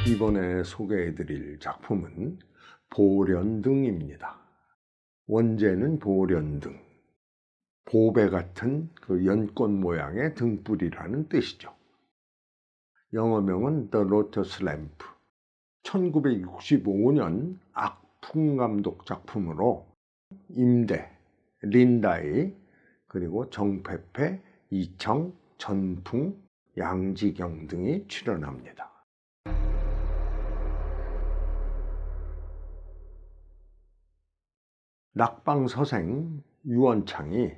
이번에 소개해드릴 작품은 보련등입니다. 원제는 보련등, 보배 같은 그 연꽃 모양의 등불이라는 뜻이죠. 영어명은 The Lotus Lamp. 1965년 악풍 감독 작품으로 임대, 린다이, 그리고 정페페, 이청, 전풍, 양지경 등이 출연합니다. 낙방 서생 유언창이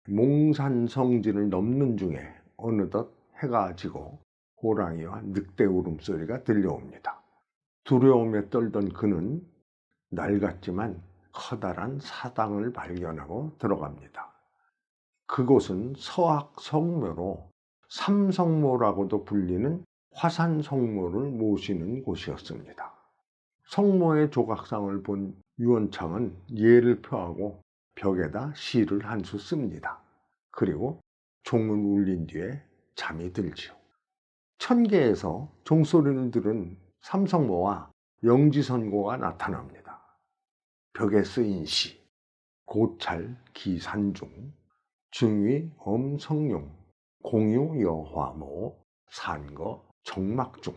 몽산 성지를 넘는 중에 어느덧 해가 지고 호랑이와 늑대 울음소리가 들려옵니다. 두려움에 떨던 그는 낡았지만 커다란 사당을 발견하고 들어갑니다. 그곳은 서학 성묘로 삼성모라고도 불리는 화산성모를 모시는 곳이었습니다. 성모의 조각상을 본 유언창은 예를 표하고 벽에다 시를 한 수 씁니다. 그리고 종을 울린 뒤에 잠이 들지요. 천계에서 종소리를 들은 삼성모와 영지선고가 나타납니다. 벽에 쓰인 시: 고찰 기산중, 중위 엄성룡, 공유 여화모, 산거 정막중.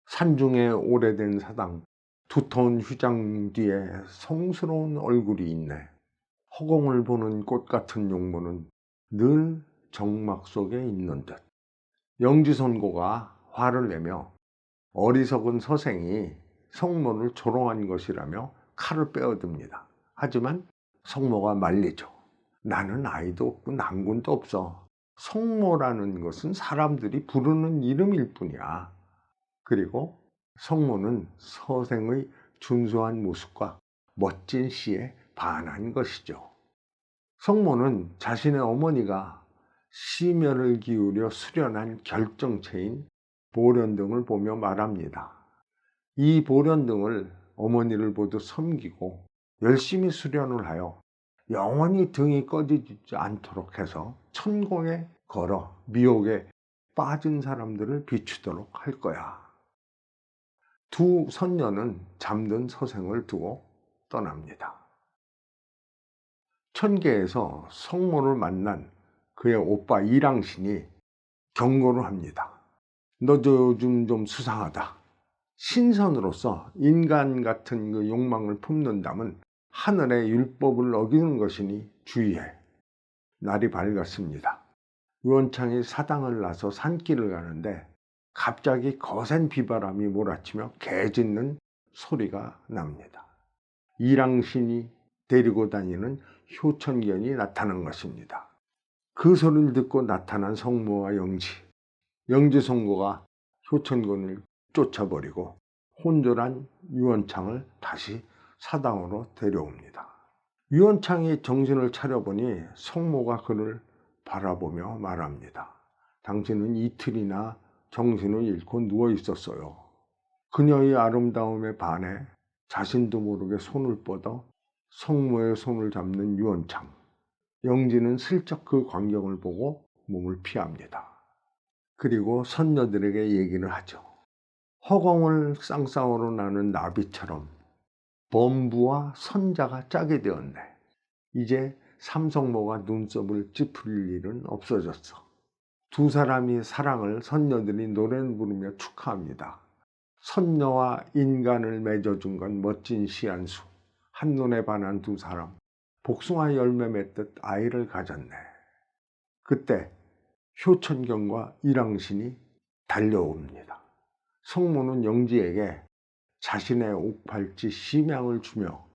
산중에 오래된 사당, 두터운 휘장 뒤에 성스러운 얼굴이 있네. 허공을 보는 꽃 같은 용모는 늘 정막 속에 있는 듯. 영지선고가 화를 내며 어리석은 서생이 성모를 조롱한 것이라며 칼을 빼어듭니다. 하지만 성모가 말리죠. 나는 아이도 없고 난군도 없어. 성모라는 것은 사람들이 부르는 이름일 뿐이야. 그리고 성모는 서생의 준수한 모습과 멋진 시에 반한 것이죠. 성모는 자신의 어머니가 심혈을 기울여 수련한 결정체인 보련등을 보며 말합니다. 이 보련등을 어머니를 보듯 섬기고 열심히 수련을 하여 영원히 등이 꺼지지 않도록 해서 천공에 걸어 미혹에 빠진 사람들을 비추도록 할 거야. 두 선녀는 잠든 서생을 두고 떠납니다. 천계에서 성모를 만난 그의 오빠 이랑신이 경고를 합니다. 너 요즘 좀 수상하다. 신선으로서 인간 같은 그 욕망을 품는다면 하늘의 율법을 어기는 것이니 주의해. 날이 밝았습니다. 유언창이 사당을 나서 산길을 가는데 갑자기 거센 비바람이 몰아치며 개 짖는 소리가 납니다. 이랑신이 데리고 다니는 효천견이 나타난 것입니다. 그 소리를 듣고 나타난 성모와 영지선고가 효천견을 쫓아버리고 혼절한 유언창을 다시 사당으로 데려옵니다. 유언창이 정신을 차려보니 성모가 그를 바라보며 말합니다. 당신은 이틀이나 정신을 잃고 누워 있었어요. 그녀의 아름다움에 반해 자신도 모르게 손을 뻗어 성모의 손을 잡는 유언창. 영지는 슬쩍 그 광경을 보고 몸을 피합니다. 그리고 선녀들에게 얘기를 하죠. 허공을 쌍쌍으로 나는 나비처럼 범부와 선자가 짝이 되었네. 이제 삼성모가 눈썹을 찌푸릴 일은 없어졌어. 두 사람이 사랑을 선녀들이 노래를 부르며 축하합니다. 선녀와 인간을 맺어준 건 멋진 시 한 수. 한눈에 반한 두 사람, 복숭아 열매 맺듯 아이를 가졌네. 그때 효천경과 이랑신이 달려옵니다. 성모는 영지에게 자신의 옥팔찌 심양을 주며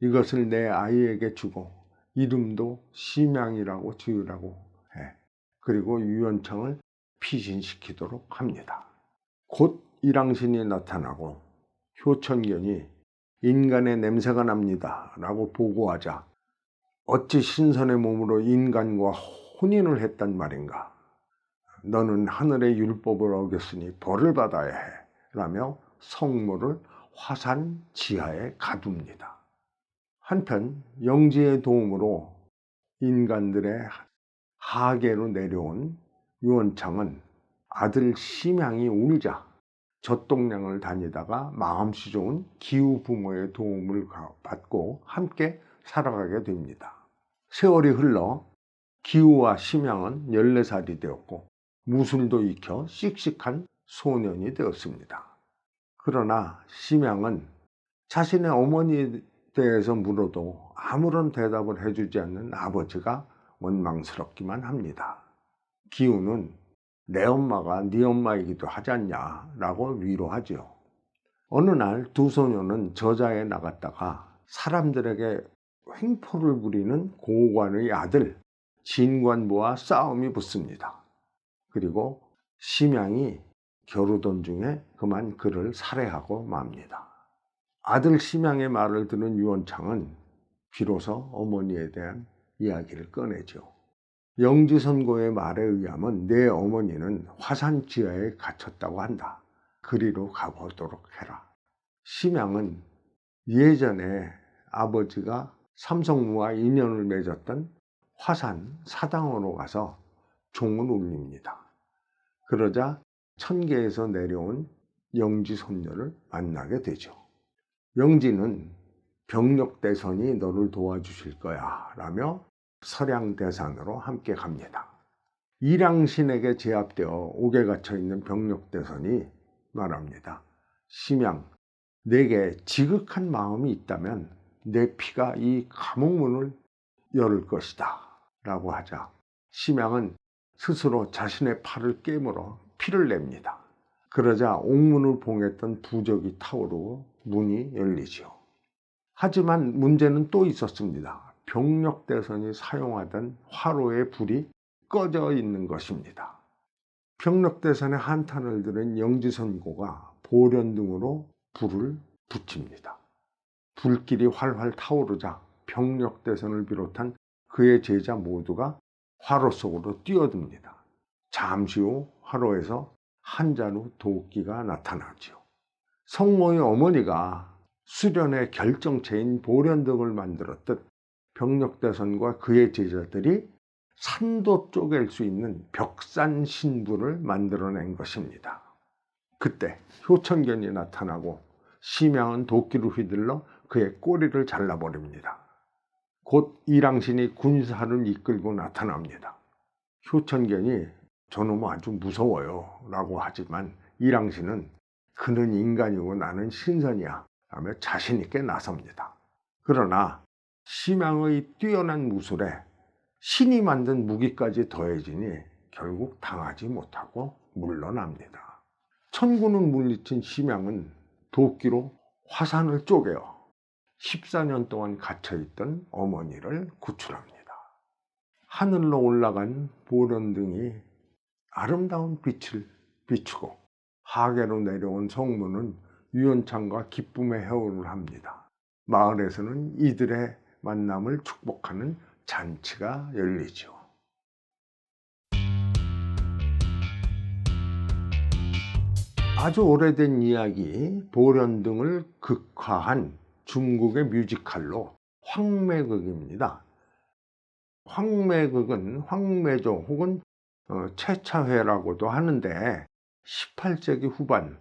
이것을 내 아이에게 주고 이름도 심양이라고 지으라고 해. 그리고 유언창을 피신시키도록 합니다. 곧 이랑신이 나타나고 효천견이 인간의 냄새가 납니다 라고 보고하자 어찌 신선의 몸으로 인간과 혼인을 했단 말인가. 너는 하늘의 율법을 어겼으니 벌을 받아야 해 라며 성모를 화산 지하에 가둡니다. 한편 영지의 도움으로 인간들의 하계로 내려온 유언창은 아들 심양이 울자 젖동량을 다니다가 마음씨 좋은 기우 부모의 도움을 받고 함께 살아가게 됩니다. 세월이 흘러 기우와 심양은 14살이 되었고 무술도 익혀 씩씩한 소년이 되었습니다. 그러나 심양은 자신의 어머니에 대해서 물어도 아무런 대답을 해주지 않는 아버지가 원망스럽기만 합니다. 기우는 내 엄마가 네 엄마이기도 하지 않냐 라고 위로하죠. 어느 날 두 소녀는 저자에 나갔다가 사람들에게 횡포를 부리는 고관의 아들 진관부와 싸움이 붙습니다. 그리고 심양이 겨루던 중에 그만 그를 살해하고 맙니다. 아들 심양의 말을 들은 유원창은 비로소 어머니에 대한 이야기를 꺼내죠. 영지선고의 말에 의하면 내 어머니는 화산 지하에 갇혔다고 한다. 그리로 가보도록 해라. 심양은 예전에 아버지가 삼성무와 인연을 맺었던 화산 사당으로 가서 종을 울립니다. 그러자 천계에서 내려온 영지 손녀를 만나게 되죠. 영지는 병력대선이 너를 도와주실 거야 라며 서량대산으로 함께 갑니다. 이량신에게 제압되어 옥에 갇혀있는 병력대선이 말합니다. 심양, 내게 지극한 마음이 있다면 내 피가 이 감옥문을 열을 것이다 라고 하자 심양은 스스로 자신의 팔을 깨물어 피를 냅니다. 그러자 옥문을 봉했던 부적이 타오르고 문이 열리죠. 하지만 문제는 또 있었습니다. 병력대선이 사용하던 화로의 불이 꺼져 있는 것입니다. 병력대선에 한탄을 들은 영지선고가 보련등으로 불을 붙입니다. 불길이 활활 타오르자 병력대선을 비롯한 그의 제자 모두가 화로 속으로 뛰어듭니다. 잠시 후 화로에서 한 자루 도끼가 나타나죠. 성모의 어머니가 수련의 결정체인 보련등을 만들었듯 병력대선과 그의 제자들이 산도 쪼갤 수 있는 벽산신부를 만들어낸 것입니다. 그때 효천견이 나타나고 심양은 도끼로 휘둘러 그의 꼬리를 잘라버립니다. 곧 이랑신이 군사를 이끌고 나타납니다. 효천견이 저놈 아주 무서워요 라고 하지만 이랑신은 그는 인간이고 나는 신선이야 라며 자신있게 나섭니다. 그러나 심양의 뛰어난 무술에 신이 만든 무기까지 더해지니 결국 당하지 못하고 물러납니다. 천군을 물리친 심양은 도끼로 화산을 쪼개어 14년 동안 갇혀있던 어머니를 구출합니다. 하늘로 올라간 보련등이 아름다운 빛을 비추고 하계로 내려온 성문은 유원창과 기쁨의 해오를 합니다. 마을에서는 이들의 만남을 축복하는 잔치가 열리죠. 아주 오래된 이야기 보련등을 극화한 중국의 뮤지컬로 황매극입니다. 황매극은 황매조 혹은 채차회라고도 하는데 18세기 후반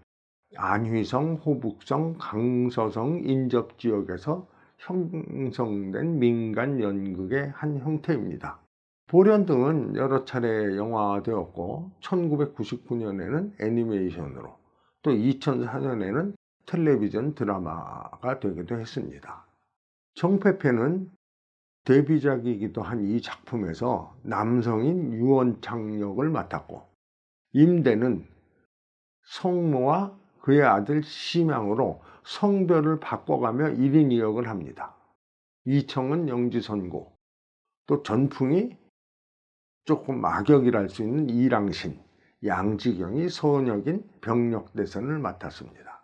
안휘성, 호북성, 강서성 인접지역에서 형성된 민간 연극의 한 형태입니다. 보련등은 여러 차례 영화화되었고 1999년에는 애니메이션으로 또 2004년에는 텔레비전 드라마가 되기도 했습니다. 정폐패는 데뷔작이기도 한 이 작품에서 남성인 유원창 역을 맡았고 임대는 성모와 그의 아들 심양으로 성별을 바꿔가며 1인 2역을 합니다. 이청은 영지선고, 또 전풍이 조금 악역이랄 수 있는 이랑신, 양지경이 소녀인 병력대선을 맡았습니다.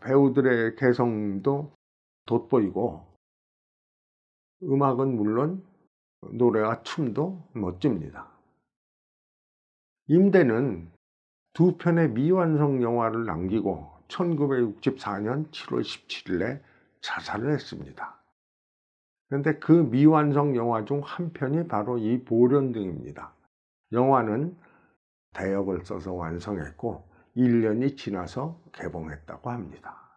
배우들의 개성도 돋보이고 음악은 물론 노래와 춤도 멋집니다. 임대는 두 편의 미완성 영화를 남기고 1964년 7월 17일에 자살을 했습니다. 그런데 그 미완성 영화 중 한 편이 바로 이 보련등입니다. 영화는 대역을 써서 완성했고 1년이 지나서 개봉했다고 합니다.